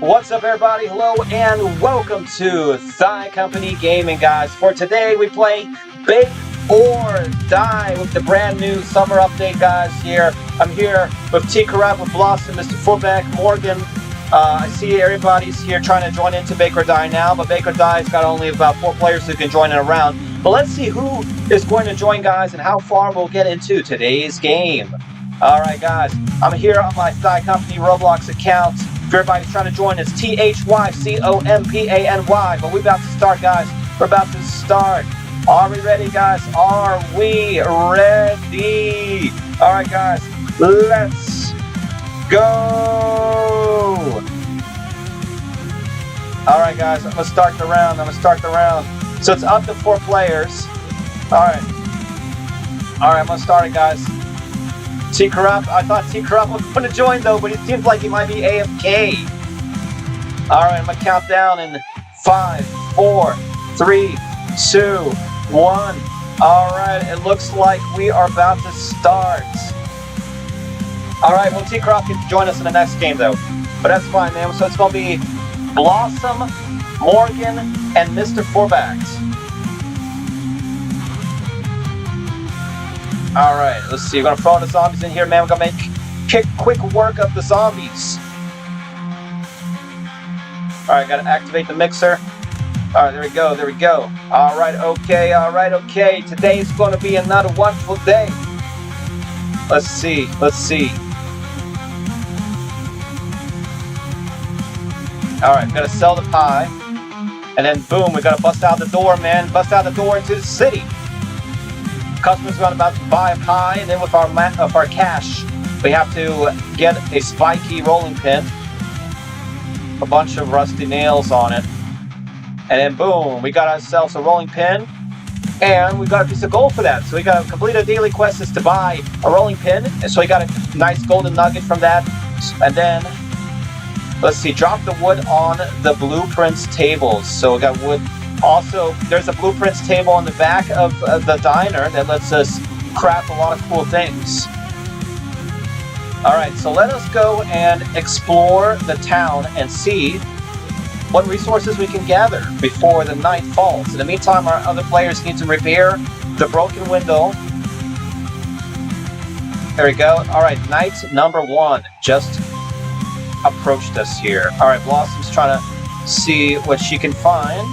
What's up, everybody? Hello and welcome to Thigh Company Gaming, guys. For today, we play Bake or Die with the brand new summer update, guys. I'm here with T. Corrupt, with Blossom, Mr. Fullback, Morgan. I see everybody's here trying to join into Bake or Die now, but Bake or Die's got only about 4 players who can join in a round. But let's see who is going to join, guys, and how far we'll get into today's game. Alright, guys, I'm here on my Thigh Company Roblox account. If everybody's trying to join, it's THYCOMPANY. But we're about to start, guys. We're about to start. Are we ready, guys? Are we ready? Alright, guys, let's go. Alright, guys, I'm going to start the round. So it's up to 4 players. Alright, I'm going to start it, guys. T. Corrupt, I thought T. Corrupt was going to join, though, but it seems like he might be AFK. Alright, I'm going to count down in 5, 4, 3, 2, 1. Alright, it looks like we are about to start. Alright, well, T. Corrupt can join us in the next game, though. But that's fine, man. So it's going to be Blossom, Morgan, and Mr. Fourbags. Alright, let's see. We're going to throw the zombies in here, man. We're going to make quick work of the zombies. Alright, got to activate the mixer. Alright, there we go. Alright, okay. Today's going to be another wonderful day. Let's see. Alright, we got to sell the pie. And then, boom, we got to bust out the door, man. Bust out the door into the city. Customers are about to buy a pie, and then with our cash, we have to get a spiky rolling pin, a bunch of rusty nails on it, and then boom, we got ourselves a rolling pin, and we got a piece of gold for that. So we got to complete a daily quest is to buy a rolling pin, and so we got a nice golden nugget from that, and then let's see, drop the wood on the blueprints tables. So we got wood. Also, there's a blueprints table on the back of the diner that lets us craft a lot of cool things. Alright, so let us go and explore the town and see what resources we can gather before the night falls. In the meantime, our other players need to repair the broken window. There we go. Alright, night number 1 just approached us here. Alright, Blossom's trying to see what she can find.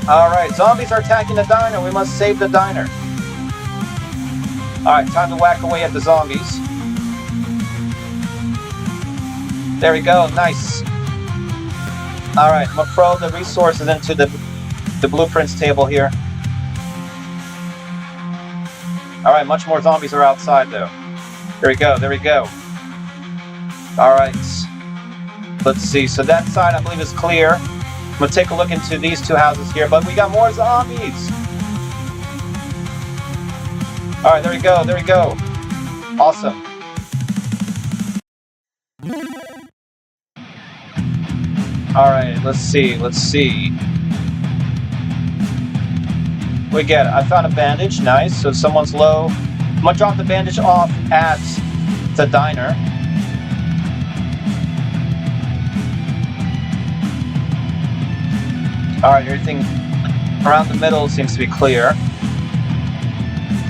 Alright, zombies are attacking the diner. We must save the diner. Alright, time to whack away at the zombies. There we go, nice. Alright, I'm going to throw the resources into the blueprints table here. Alright, much more zombies are outside, though. There we go. Alright. Let's see, so that side I believe is clear. I'm going to take a look into these 2 houses here, but we got more zombies! Alright, there we go. Awesome. Alright, let's see. I found a bandage, nice, so someone's low. I'm going to drop the bandage off at the diner. Alright, everything around the middle seems to be clear.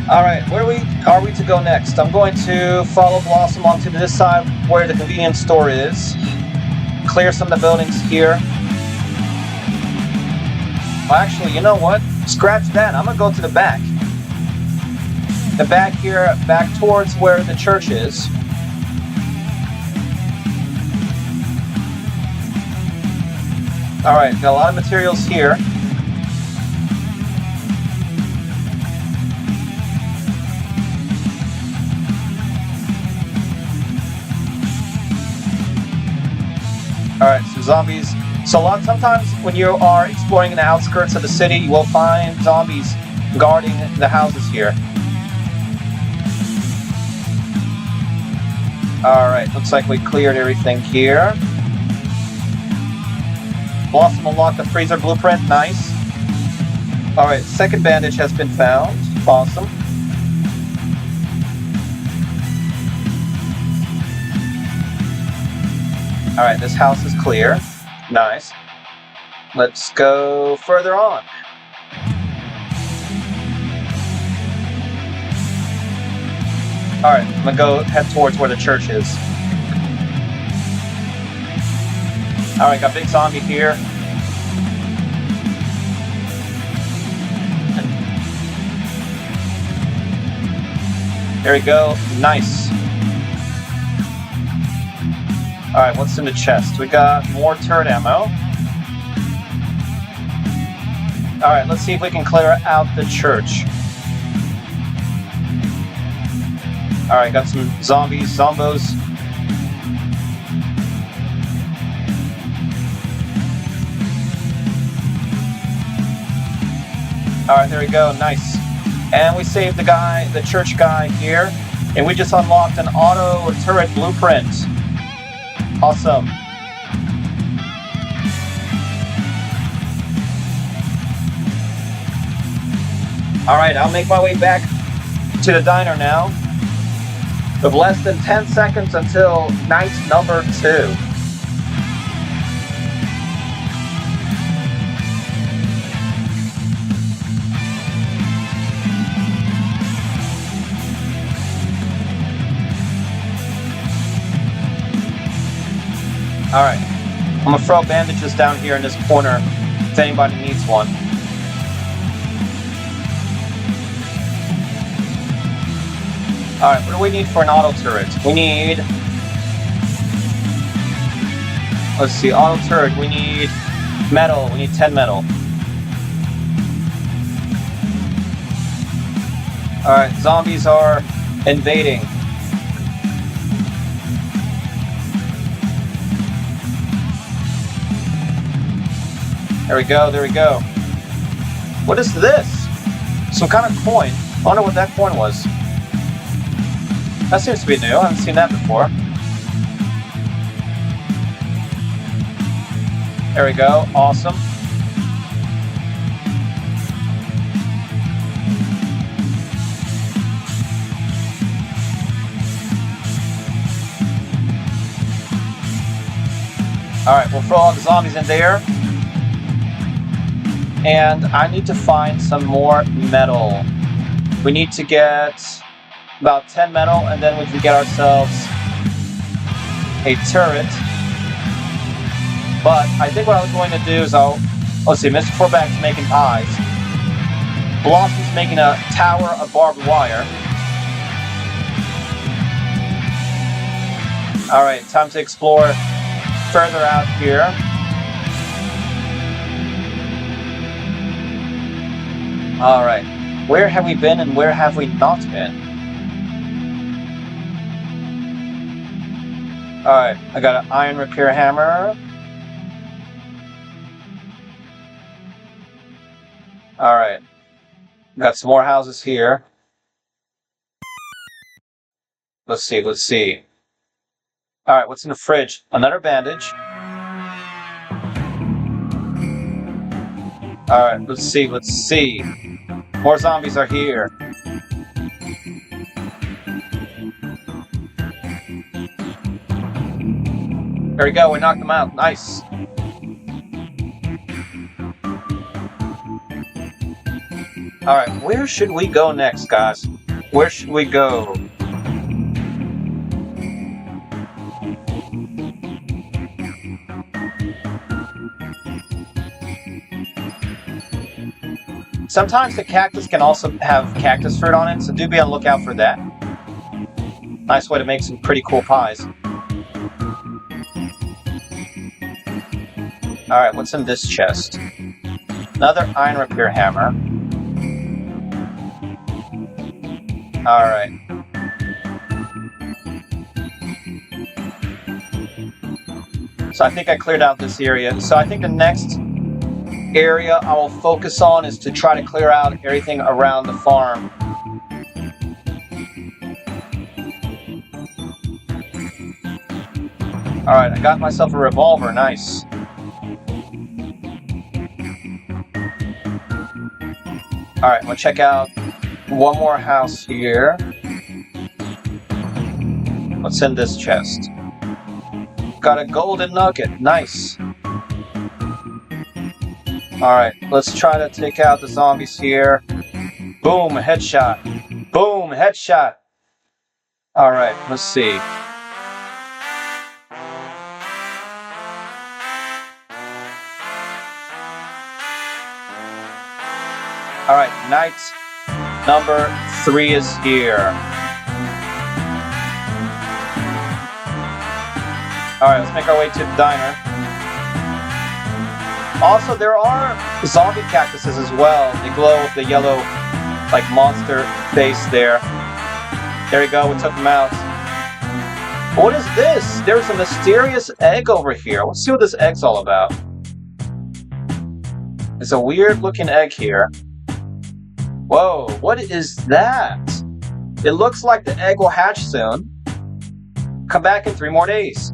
Alright, where are we to go next? I'm going to follow Blossom onto this side where the convenience store is. Clear some of the buildings here. Well, actually, you know what? Scratch that. I'm going to go to the back. The back here, back towards where the church is. Alright, got a lot of materials here. Alright, so zombies. So sometimes when you are exploring in the outskirts of the city, you will find zombies guarding the houses here. Alright, looks like we cleared everything here. Blossom unlocked the freezer blueprint, nice. Alright, second bandage has been found. Awesome. Alright, this house is clear. Nice. Let's go further on. Alright, I'm gonna go head towards where the church is. Alright, got big zombie here. There we go. Nice. Alright, what's in the chest? We got more turret ammo. Alright, let's see if we can clear out the church. Alright, got some zombies, zombos. Alright, there we go, nice. And we saved the church guy here. And we just unlocked an auto turret blueprint. Awesome. Alright, I'll make my way back to the diner now. With less than 10 seconds until night number 2. Alright, I'm gonna throw bandages down here in this corner if anybody needs one. Alright, what do we need for an auto turret? We need... Let's see, auto turret, we need metal, we need 10 metal. Alright, zombies are invading. There we go, there we go. What is this? Some kind of coin. I wonder what that coin was. That seems to be new. I haven't seen that before. There we go. Awesome. Alright, we'll throw all the zombies in there. And I need to find some more metal. We need to get about 10 metal, and then we can get ourselves a turret. But I think what I was going to do is let's see, Mr. Forback's making pies. Blossom's making a tower of barbed wire. Alright, time to explore further out here. Alright, where have we been and where have we not been? Alright, I got an iron repair hammer. Alright, got some more houses here. Let's see. Alright, what's in the fridge? Another bandage. Alright, let's see. More zombies are here. There we go, we knocked them out. Nice. Alright, where should we go next, guys? Where should we go? Sometimes the cactus can also have cactus fruit on it, so do be on the lookout for that. Nice way to make some pretty cool pies. Alright, what's in this chest? Another iron repair hammer. Alright. So I think I cleared out this area. So I think the next area I will focus on is to try to clear out everything around the farm. Alright, I got myself a revolver, nice. Alright, I'm gonna check out one more house here. What's in this chest? Got a golden nugget. Nice. Alright, let's try to take out the zombies here. Boom, headshot. Boom, headshot. Alright, let's see. Alright, night number 3 is here. Alright, let's make our way to the diner. Also, there are zombie cactuses as well. They glow with the yellow, like, monster face there. There we go, we took them out. What is this? There's a mysterious egg over here. Let's see what this egg's all about. It's a weird looking egg here. Whoa, what is that? It looks like the egg will hatch soon. Come back in 3 more days.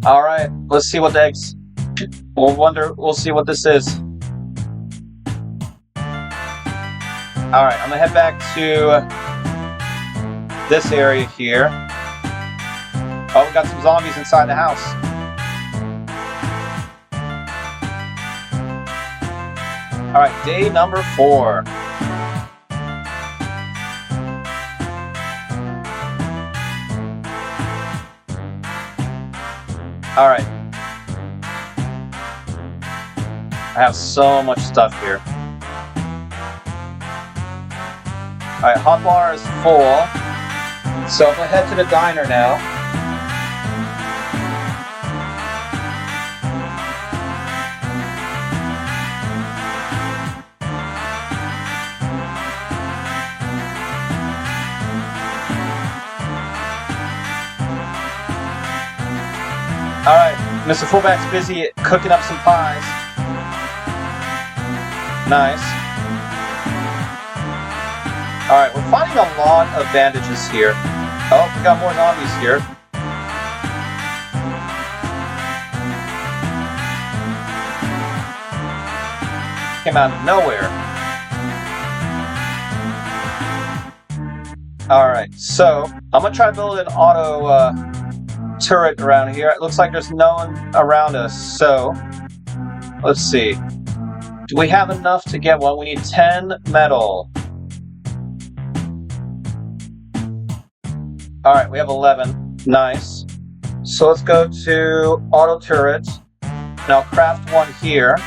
Alright, let's see what the eggs... We'll see what this is. Alright, I'm gonna head back to this area here. Oh, we got some zombies inside the house. Alright, day number 4. Alright. I have so much stuff here. Alright, hotbar is full. So I'm gonna head to the diner now. Alright, Mr. Fullback's busy cooking up some pies. Nice. Alright, we're finding a lot of bandages here. Oh, we got more zombies here. Came out of nowhere. Alright, so I'm gonna try to build an auto turret around here. It looks like there's no one around us, so let's see. Do we have enough to get one? We need 10 metal. Alright, we have 11. Nice. So let's go to auto turret. And I'll craft one here.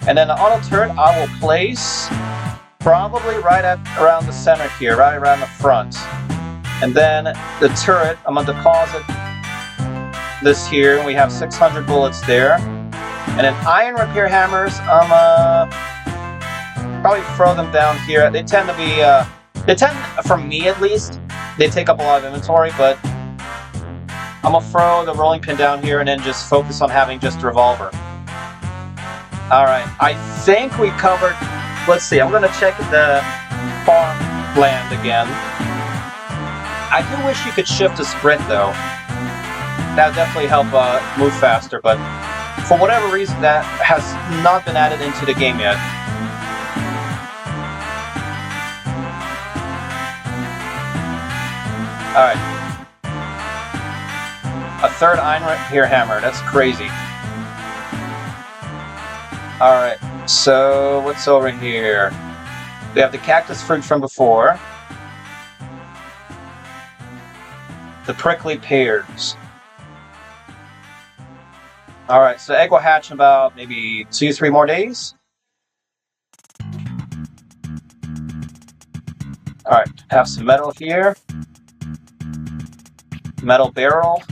And then the auto turret I will place probably right around the center here, right around the front. And then the turret, I'm going to deposit this here, and we have 600 bullets there. And then iron repair hammers, I'm probably throw them down here. They tend to be, for me at least, they take up a lot of inventory, but I'm going to throw the rolling pin down here and then just focus on having just a revolver. Alright, I think we covered, let's see, I'm going to check the farmland again. I do wish you could shift to sprint though. That would definitely help move faster, but for whatever reason that has not been added into the game yet. Alright. A third iron repair hammer, that's crazy. Alright, so what's over here? We have the cactus fruit from before. The prickly pears. Alright, so egg will hatch in about maybe 2-3 more days. Alright, have some metal here. Metal barrel.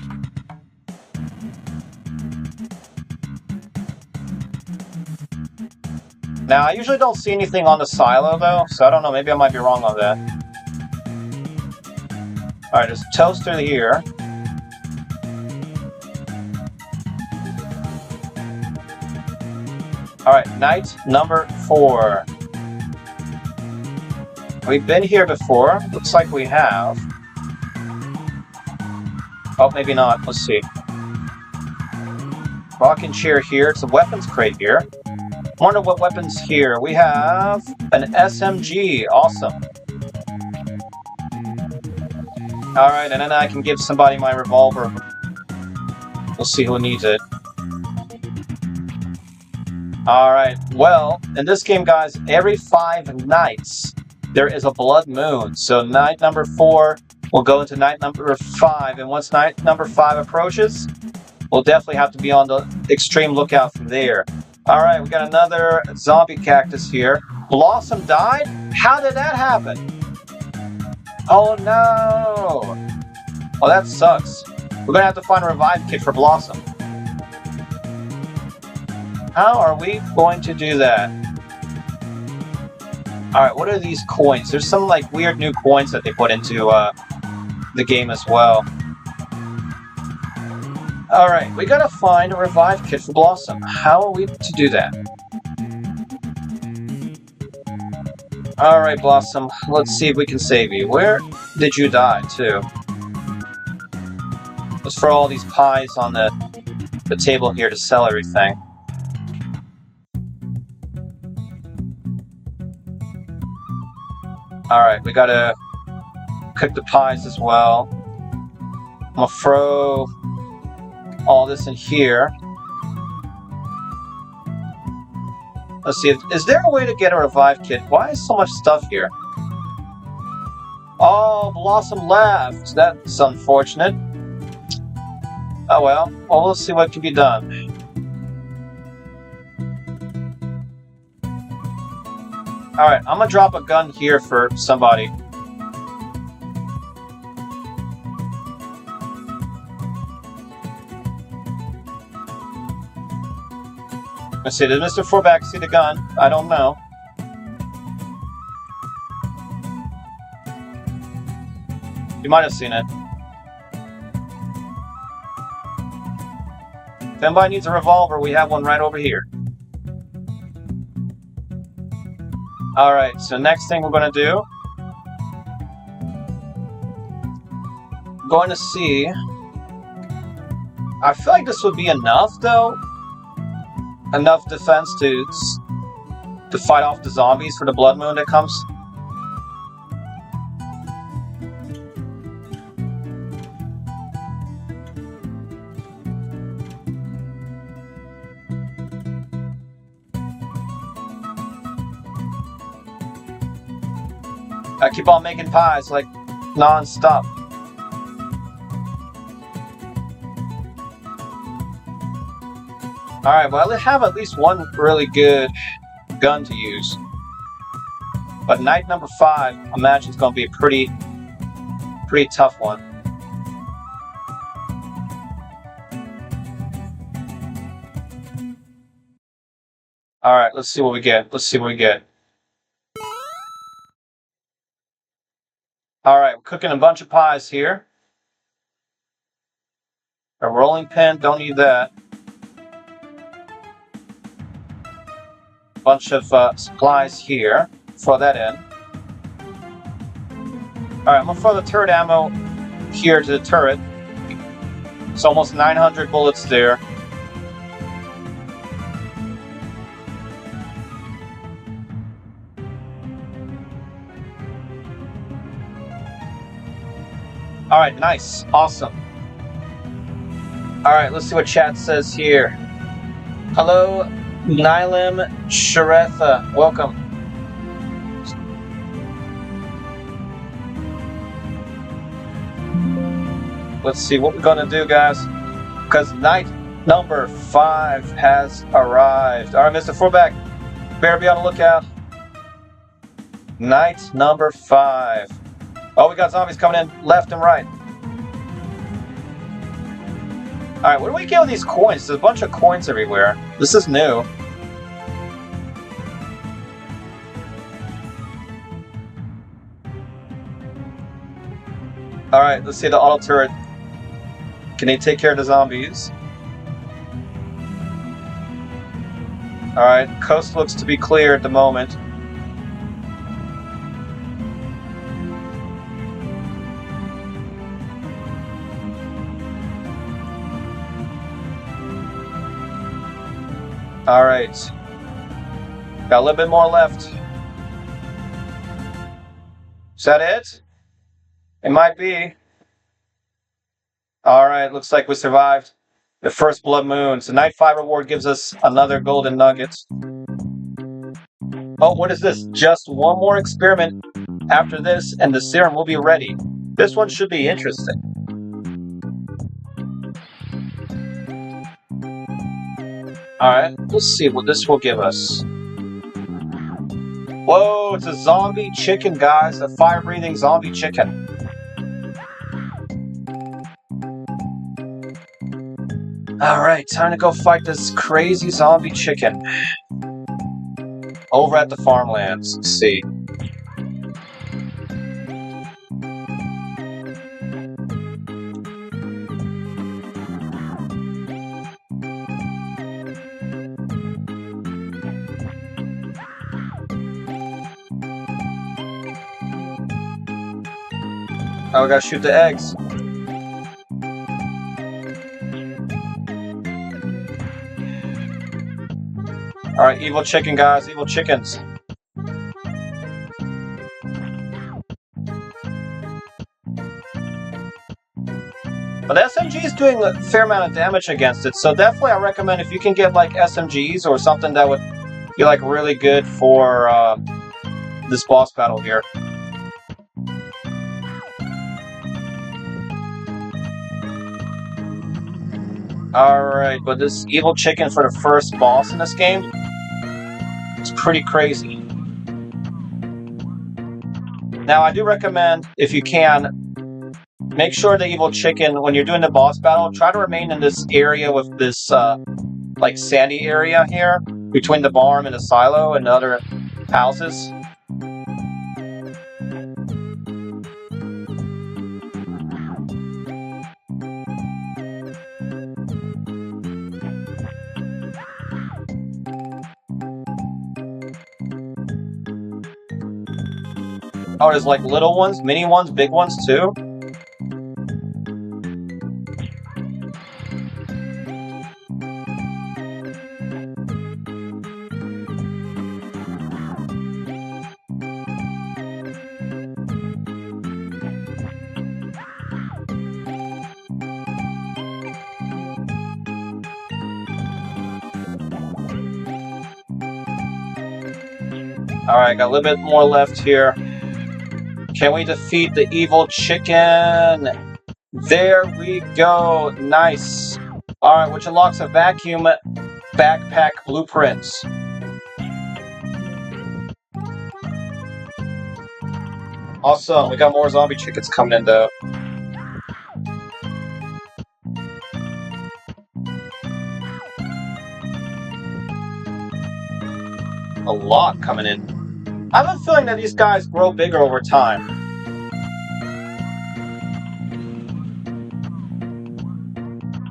Now, I usually don't see anything on the silo though, so I don't know, maybe I might be wrong on that. Alright, there's a toaster here. Alright, night number 4. We've been here before. Looks like we have. Oh, maybe not. Let's see. Rocking chair here. It's a weapons crate here. I wonder what weapons here. We have an SMG. Awesome. Alright, and then I can give somebody my revolver. We'll see who needs it. Alright, well, in this game, guys, every 5 nights, there is a blood moon. So night number 4 will go into night number 5, and once night number 5 approaches, we'll definitely have to be on the extreme lookout from there. Alright, we got another zombie cactus here. Blossom died? How did that happen? Oh no! Oh, that sucks. We're gonna have to find a revive kit for Blossom. How are we going to do that? Alright, what are these coins? There's some like weird new coins that they put into the game as well. Alright, we gotta find a revive kit for Blossom. How are we to do that? Alright, Blossom, let's see if we can save you. Where did you die, too? Let's throw all these pies on the table here to sell everything. Alright, we gotta cook the pies as well. I'm gonna throw all this in here. Let's see, is there a way to get a revive kit? Why is so much stuff here? Oh, Blossom left. That's unfortunate. Oh well. Well, we'll see what can be done. Alright, I'm gonna drop a gun here for somebody. Let's see, did Mr. Forback see the gun? I don't know. You might have seen it. If anybody needs a revolver, we have one right over here. Alright, so next thing we're going to do, I'm going to see, I feel like this would be enough though, enough defense to fight off the zombies for the blood moon that comes. I keep on making pies, like, non-stop. Alright, well, I have at least one really good gun to use. But night number 5, I imagine it's going to be a pretty tough one. Alright, let's see what we get. Let's see what we get. Alright, we're cooking a bunch of pies here. A rolling pin, don't need that. Bunch of supplies here. Throw that in. Alright, I'm gonna throw the turret ammo here to the turret. It's almost 900 bullets there. Alright, nice. Awesome. Alright, let's see what chat says here. Hello, Nilam Sharetha. Welcome. Let's see what we're gonna do, guys. Because night number 5 has arrived. Alright, Mr. Forback, better be on the lookout. Night number 5. Oh, we got zombies coming in left and right. Alright, what do we get with these coins? There's a bunch of coins everywhere. This is new. Alright, let's see the auto turret. Can they take care of the zombies? Alright, coast looks to be clear at the moment. Alright. Got a little bit more left. Is that it? It might be. Alright, looks like we survived the first blood moon. So Night 5 reward gives us another golden nugget. Oh, what is this? Just one more experiment after this, and the serum will be ready. This one should be interesting. Alright, let's see what this will give us. Whoa, it's a zombie chicken, guys. A fire-breathing zombie chicken. Alright, time to go fight this crazy zombie chicken. Over at the farmlands. Let's see. Oh, we gotta shoot the eggs. Alright, evil chicken, guys. Evil chickens. But the SMG is doing a fair amount of damage against it, so definitely I recommend if you can get like SMGs or something that would be like really good for this boss battle here. Alright, but this evil chicken for the first boss in this game is pretty crazy. Now, I do recommend, if you can, make sure the evil chicken, when you're doing the boss battle, try to remain in this area with this, like, sandy area here, between the barn and the silo and the other houses. Oh, there's like little ones, mini ones, big ones too? Alright, got a little bit more left here. Can we defeat the evil chicken? There we go. Nice. Alright, which unlocks a vacuum backpack blueprints. Awesome. We got more zombie chickens coming in though. A lot coming in. I have a feeling that these guys grow bigger over time.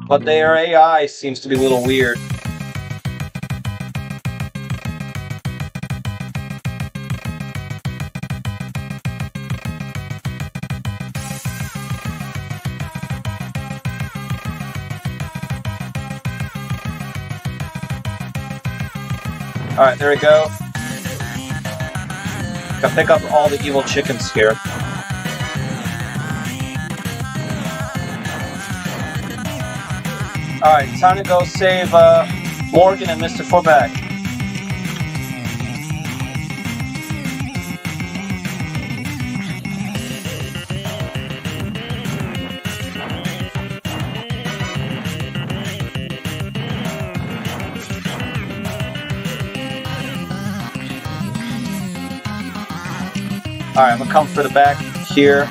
But their AI seems to be a little weird. Alright, there we go. Gotta pick up all the evil chickens here. Alright, time to go save Morgan and Mr. Forback. Alright, I'm gonna come for the back here.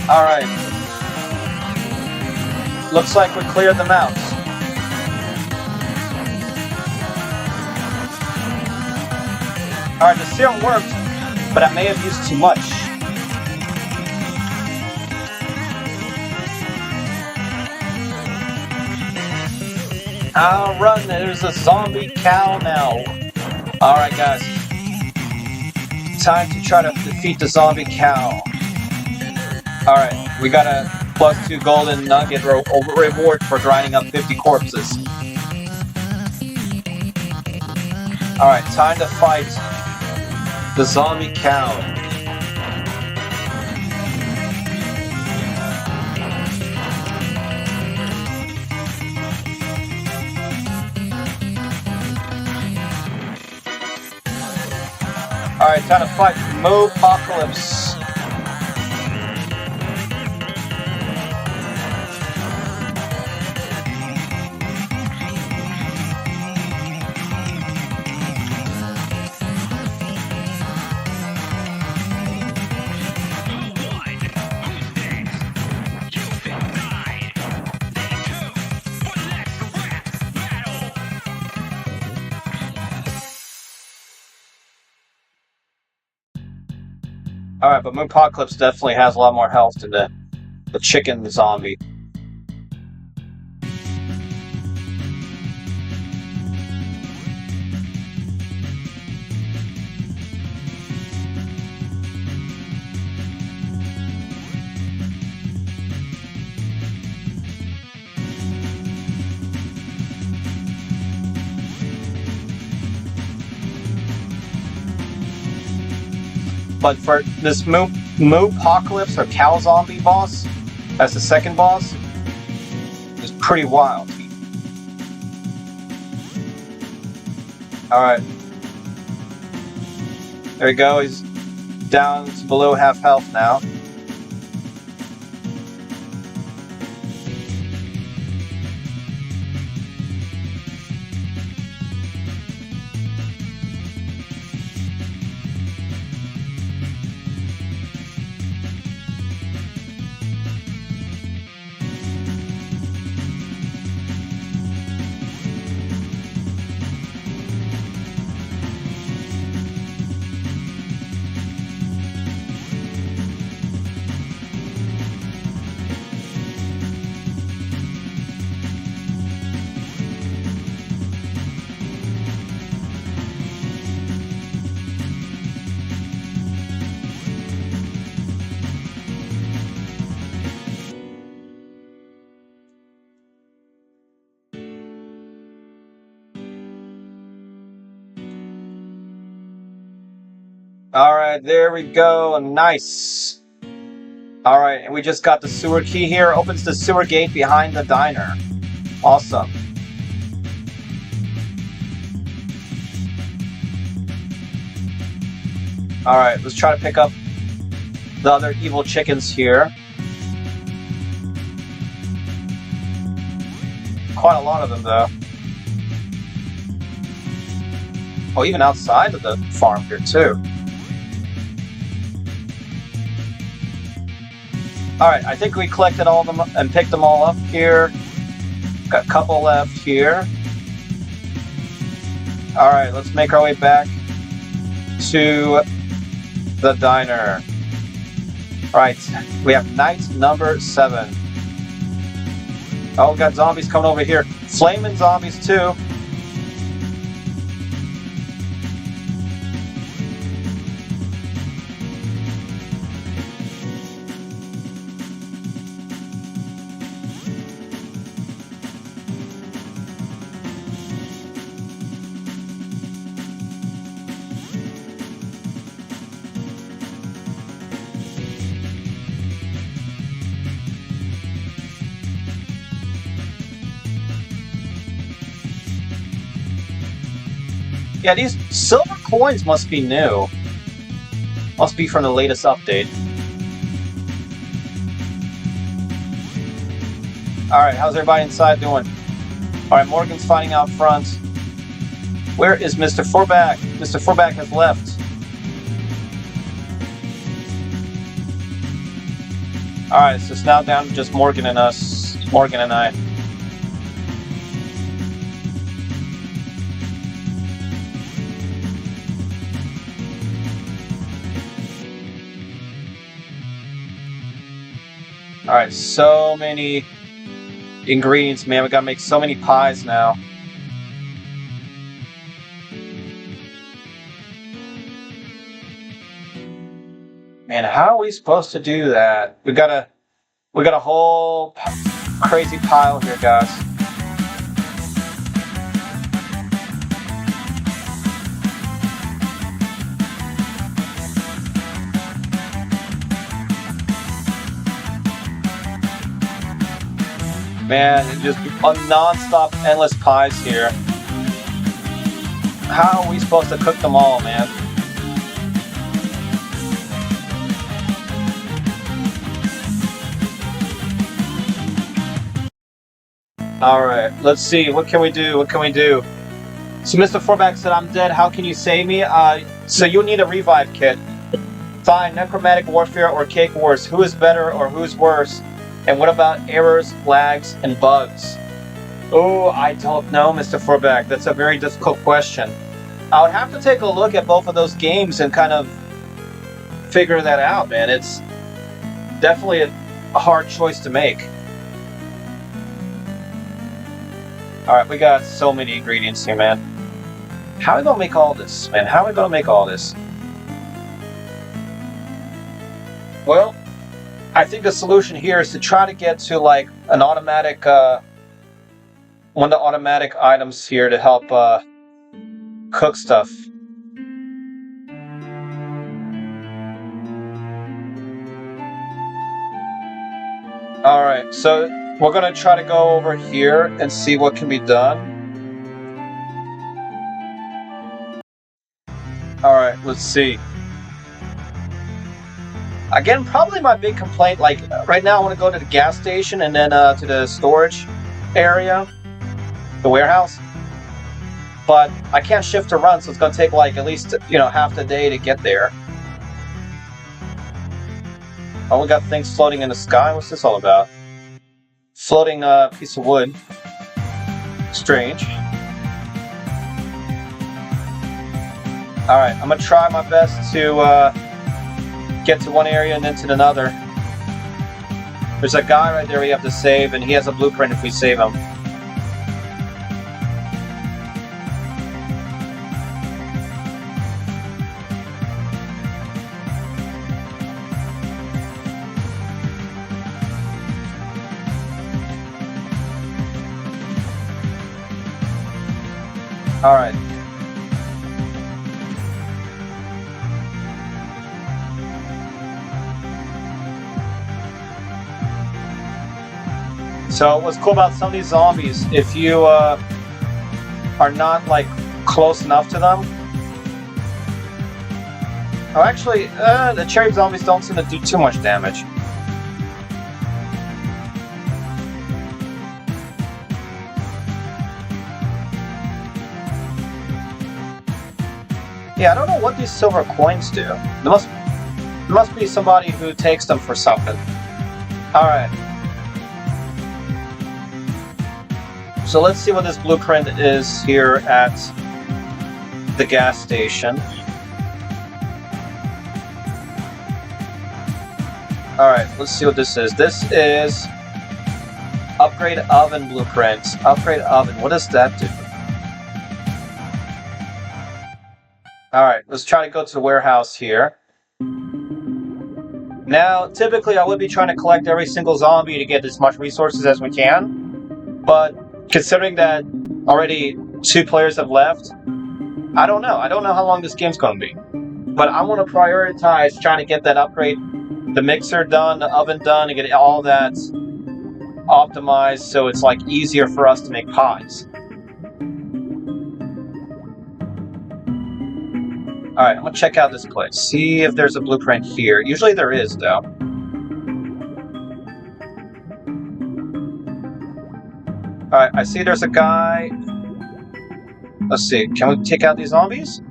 Alright. Looks like we cleared them out. Alright, the serum worked, but I may have used too much. I'll run, there's a zombie cow now. Alright guys. Time to try to defeat the zombie cow. Alright, we got a +2 golden nugget reward for grinding up 50 corpses. Alright, time to fight the zombie cow. Alright, time to fight Mopocalypse. Alright, but Mopocalypse definitely has a lot more health than the chicken zombie. But for this Mopocalypse or cow zombie boss, as the second boss, is pretty wild. Alright. There we go, he's down to below half health now. Alright, there we go. Nice. Alright, and we just got the sewer key here. Opens the sewer gate behind the diner. Awesome. Alright, let's try to pick up the other evil chickens here. Quite a lot of them, though. Oh, even outside of the farm here, too. Alright, I think we collected all of them and picked them all up here. Got a couple left here. Alright, let's make our way back to the diner. Alright, we have night number 7. Oh, we got zombies coming over here. Flaming zombies, too. Yeah, these silver coins must be new. Must be from the latest update. Alright, how's everybody inside doing? Alright, Morgan's fighting out front. Where is Mr. Forback? Mr. Forback has left. Alright, so it's now down to just Morgan and us. Morgan and I. Alright, so many ingredients, man. We gotta make so many pies now. Man, how are we supposed to do that? We got a whole crazy pile here, guys. Man, it's just a non-stop, endless pies here. How are we supposed to cook them all, man? Alright, let's see. What can we do? What can we do? So Mr. Forback said, I'm dead. How can you save me? So you need a revive kit. Fine, necromantic warfare or cake wars. Who is better or who's worse? And what about errors, lags, and bugs? Oh, I don't know, Mr. Forback. That's a very difficult question. I would have to take a look at both of those games and kind of figure that out, man. It's definitely a hard choice to make. Alright, we got so many ingredients here, man. How are we gonna make all this, man? How are we gonna make all this? Well, I think the solution here is to try to get to like an automatic, one of the automatic items here to help cook stuff. Alright, so we're gonna try to go over here and see what can be done. Alright, let's see. Again, probably my big complaint, like, right now I want to go to the gas station and then to the storage area, the warehouse. But I can't shift to run, so it's going to take, like, at least, you know, half the day to get there. Oh, we got things floating in the sky? What's this all about? Floating piece of wood. Strange. Alright, I'm going to try my best to get to one area and then to another. There's a guy right there we have to save, and he has a blueprint if we save him. Alright. So what's cool about some of these zombies, if you are not like close enough to them. Oh, actually, the cherry zombies don't seem to do too much damage. Yeah, I don't know what these silver coins do. There must be somebody who takes them for something. Alright. So let's see what this blueprint is here at the gas station. Alright, let's see what this is. This is upgrade oven blueprint. Upgrade oven. What does that do? Alright, let's try to go to the warehouse here. Now, typically I would be trying to collect every single zombie to get as much resources as we can. But considering that already 2 players have left, I don't know. I don't know how long this game's going to be. But I want to prioritize trying to get that upgrade, the mixer done, the oven done, and get all that optimized so it's like easier for us to make pies. Alright, I'm going to check out this place. See if there's a blueprint here. Usually there is, though. Alright, I see there's a guy. Let's see, can we take out these zombies?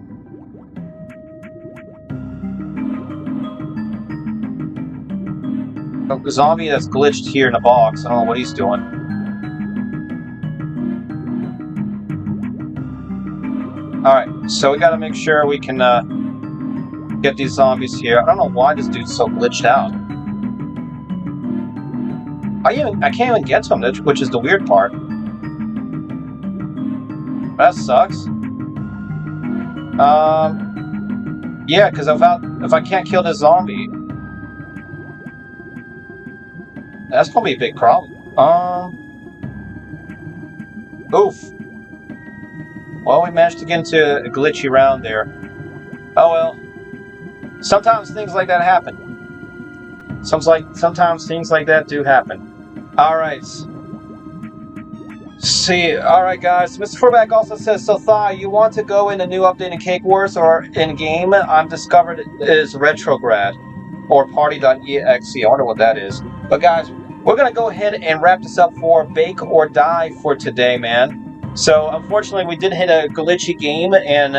Oh, the zombie that's glitched here in the box. I don't know what he's doing. Alright, so we gotta make sure we can get these zombies here. I don't know why this dude's so glitched out. I can't even get to him, which is the weird part. That sucks. Yeah, because if I can't kill this zombie, That's gonna be a big problem. Oof. Well, we managed to get into a glitchy round there. Oh well. Sometimes things like that happen. Sometimes things like that do happen. Alright. See, alright guys, Mr. Forback also says, so Thigh, you want to go in a new update in Cake Wars or in-game? I'm discovered is Retrograd or Party.exe. I wonder what that is. But guys, we're going to go ahead and wrap this up for Bake or Die for today, man. So unfortunately, we did hit a glitchy game, and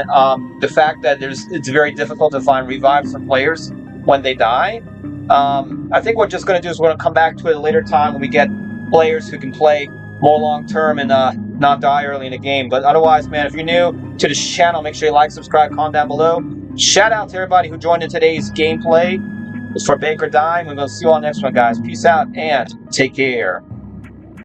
the fact that it's very difficult to find revives for players when they die. I think what we're just going to do is we're going to come back to it at a later time when we get players who can play more long-term and not die early in the game. But otherwise, man, if you're new to this channel, make sure you like, subscribe, comment down below. Shout out to everybody who joined in today's gameplay. It's for Bake or Die. We're going to see you all next one, guys. Peace out and take care.